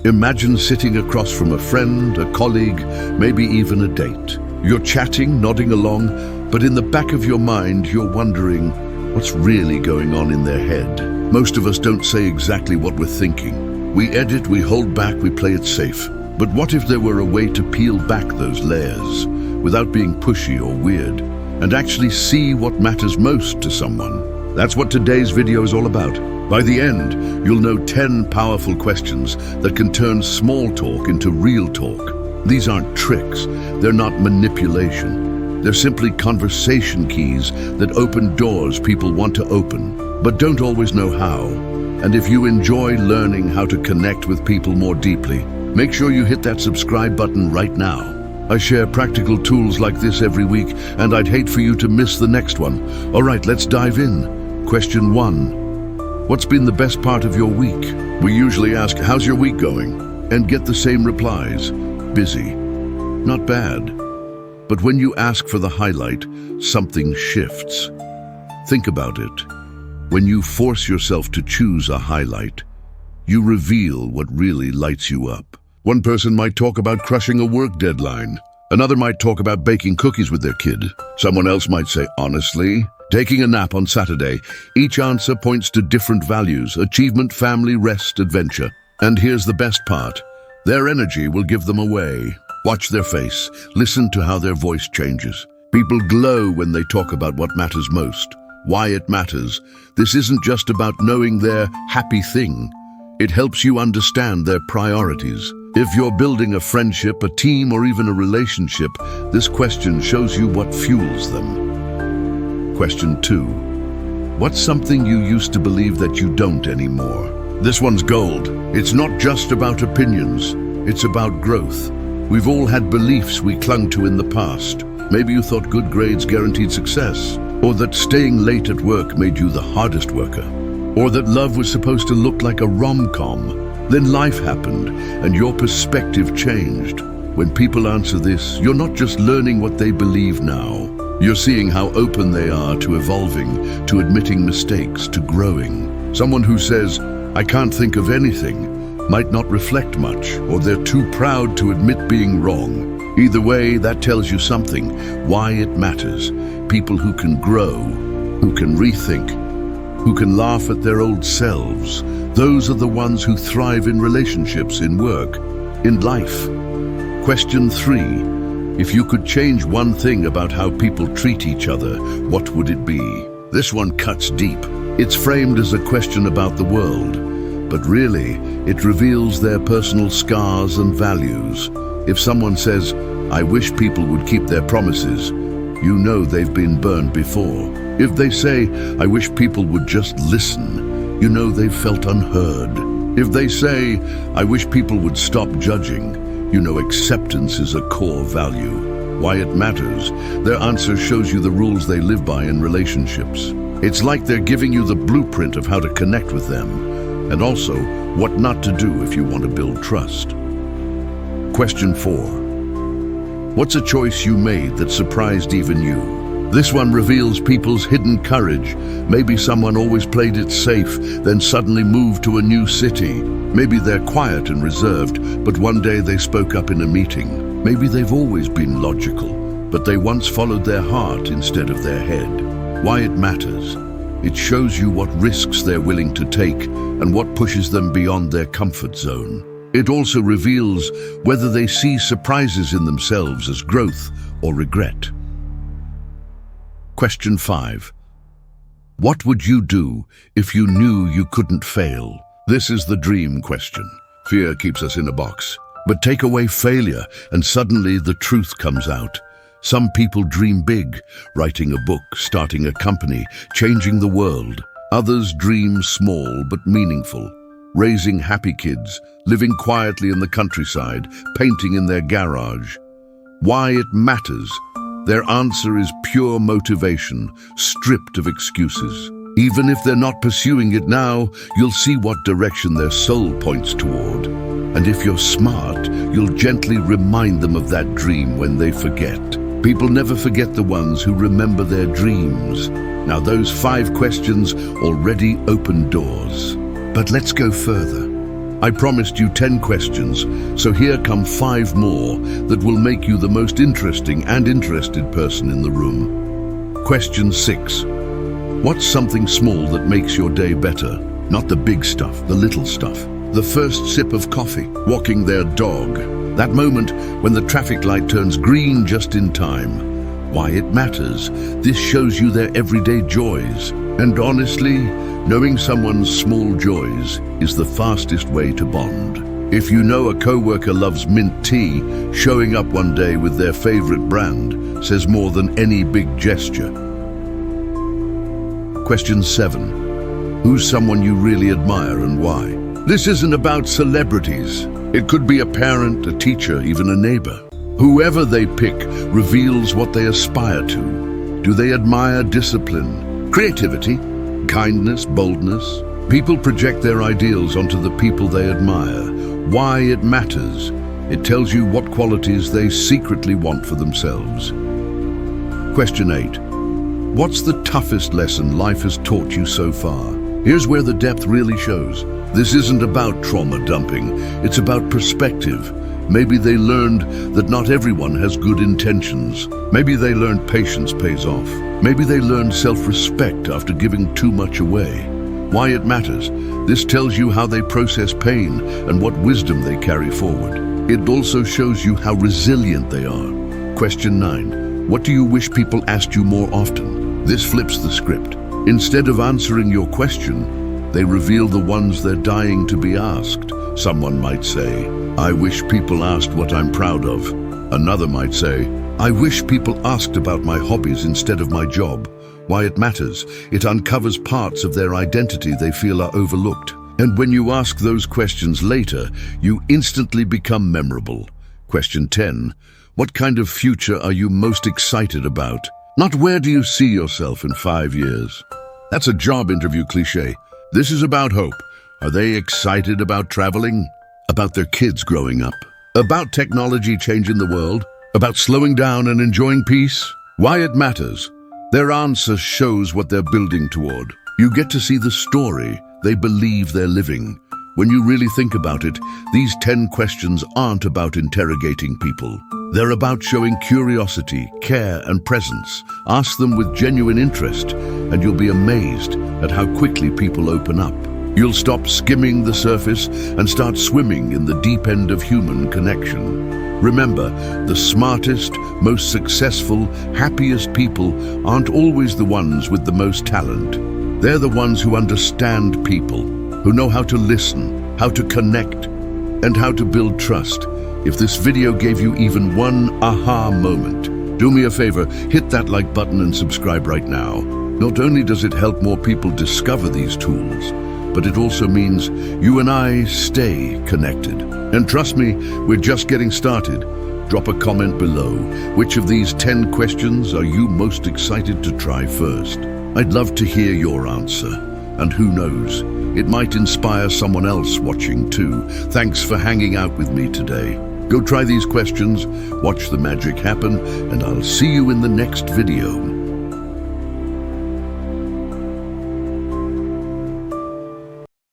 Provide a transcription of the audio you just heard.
Imagine sitting across from a friend, a colleague, maybe even a date. You're chatting, nodding along, but in the back of your mind, you're wondering what's really going on in their head. Most of us don't say exactly what we're thinking. We edit, we hold back, we play it safe. But what if there were a way to peel back those layers without being pushy or weird and actually see what matters most to someone? That's what today's video is all about. By the end, you'll know 10 powerful questions that can turn small talk into real talk. These aren't tricks, they're not manipulation. They're simply conversation keys that open doors people want to open, but don't always know how. And if you enjoy learning how to connect with people more deeply, make sure you hit that subscribe button right now. I share practical tools like this every week, and I'd hate for you to miss the next one. All right, let's dive in. Question 1. What's been the best part of your week? We usually ask, how's your week going? And get the same replies. Busy. Not bad. But when you ask for the highlight, something shifts. Think about it. When you force yourself to choose a highlight, you reveal what really lights you up. One person might talk about crushing a work deadline. Another might talk about baking cookies with their kid. Someone else might say, honestly, taking a nap on Saturday. Each answer points to different values: achievement, family, rest, adventure. And here's the best part. Their energy will give them away. Watch their face. Listen to how their voice changes. People glow when they talk about what matters most, why it matters. This isn't just about knowing their happy thing. It helps you understand their priorities. If you're building a friendship, a team, or even a relationship, this question shows you what fuels them. Question 2. What's something you used to believe that you don't anymore? This one's gold. It's not just about opinions. It's about growth. We've all had beliefs we clung to in the past. Maybe you thought good grades guaranteed success, or that staying late at work made you the hardest worker, or that love was supposed to look like a rom-com. Then life happened, and your perspective changed. When people answer this, you're not just learning what they believe now. You're seeing how open they are to evolving, to admitting mistakes, to growing. Someone who says, I can't think of anything, might not reflect much, or they're too proud to admit being wrong. Either way, that tells you something, why it matters. People who can grow, who can rethink, who can laugh at their old selves. Those are the ones who thrive in relationships, in work, in life. Question 3. If you could change one thing about how people treat each other, what would it be? This one cuts deep. It's framed as a question about the world, but really, it reveals their personal scars and values. If someone says, I wish people would keep their promises, you know they've been burned before. If they say, I wish people would just listen, you know they've felt unheard. If they say, I wish people would stop judging, you know acceptance is a core value. Why it matters, their answer shows you the rules they live by in relationships. It's like they're giving you the blueprint of how to connect with them, and also what not to do if you want to build trust. Question 4. What's a choice you made that surprised even you? This one reveals people's hidden courage. Maybe someone always played it safe, then suddenly moved to a new city. Maybe they're quiet and reserved, but one day they spoke up in a meeting. Maybe they've always been logical, but they once followed their heart instead of their head. Why it matters. It shows you what risks they're willing to take and what pushes them beyond their comfort zone. It also reveals whether they see surprises in themselves as growth or regret. Question 5. What would you do if you knew you couldn't fail? This is the dream question. Fear keeps us in a box. But take away failure, and suddenly the truth comes out. Some people dream big, writing a book, starting a company, changing the world. Others dream small but meaningful, raising happy kids, living quietly in the countryside, painting in their garage. Why it matters. Their answer is pure motivation, stripped of excuses. Even if they're not pursuing it now, you'll see what direction their soul points toward. And if you're smart, you'll gently remind them of that dream when they forget. People never forget the ones who remember their dreams. Now those 5 questions already open doors. But let's go further. I promised you 10 questions, so here come 5 more that will make you the most interesting and interested person in the room. Question 6. What's something small that makes your day better? Not the big stuff, the little stuff. The first sip of coffee, walking their dog. That moment when the traffic light turns green just in time. Why it matters. This shows you their everyday joys. And honestly, knowing someone's small joys is the fastest way to bond. If you know a coworker loves mint tea, showing up one day with their favorite brand says more than any big gesture. Question 7. Who's someone you really admire and why? This isn't about celebrities. It could be a parent, a teacher, even a neighbor. Whoever they pick reveals what they aspire to. Do they admire discipline, creativity, kindness, boldness? People project their ideals onto the people they admire. Why it matters. It tells you what qualities they secretly want for themselves. Question 8. What's the toughest lesson life has taught you so far? Here's where the depth really shows. This isn't about trauma dumping. It's about perspective. Maybe they learned that not everyone has good intentions. Maybe they learned patience pays off. Maybe they learned self-respect after giving too much away. Why it matters. This tells you how they process pain and what wisdom they carry forward. It also shows you how resilient they are. Question 9. What do you wish people asked you more often? This flips the script. Instead of answering your question, they reveal the ones they're dying to be asked. Someone might say, I wish people asked what I'm proud of. Another might say, I wish people asked about my hobbies instead of my job. Why it matters. It uncovers parts of their identity they feel are overlooked. And when you ask those questions later, you instantly become memorable. Question 10. What kind of future are you most excited about? Not where do you see yourself in 5 years? That's a job interview cliché. This is about hope. Are they excited about traveling? About their kids growing up? About technology changing the world? About slowing down and enjoying peace? Why it matters. Their answer shows what they're building toward. You get to see the story they believe they're living. When you really think about it, these 10 questions aren't about interrogating people. They're about showing curiosity, care, and presence. Ask them with genuine interest, and you'll be amazed at how quickly people open up. You'll stop skimming the surface and start swimming in the deep end of human connection. Remember, the smartest, most successful, happiest people aren't always the ones with the most talent. They're the ones who understand people, who know how to listen, how to connect, and how to build trust. If this video gave you even one aha moment, do me a favor, hit that like button and subscribe right now. Not only does it help more people discover these tools, but it also means you and I stay connected. And trust me, we're just getting started. Drop a comment below. Which of these 10 questions are you most excited to try first? I'd love to hear your answer. And who knows, it might inspire someone else watching too. Thanks for hanging out with me today. Go try these questions, watch the magic happen, and I'll see you in the next video.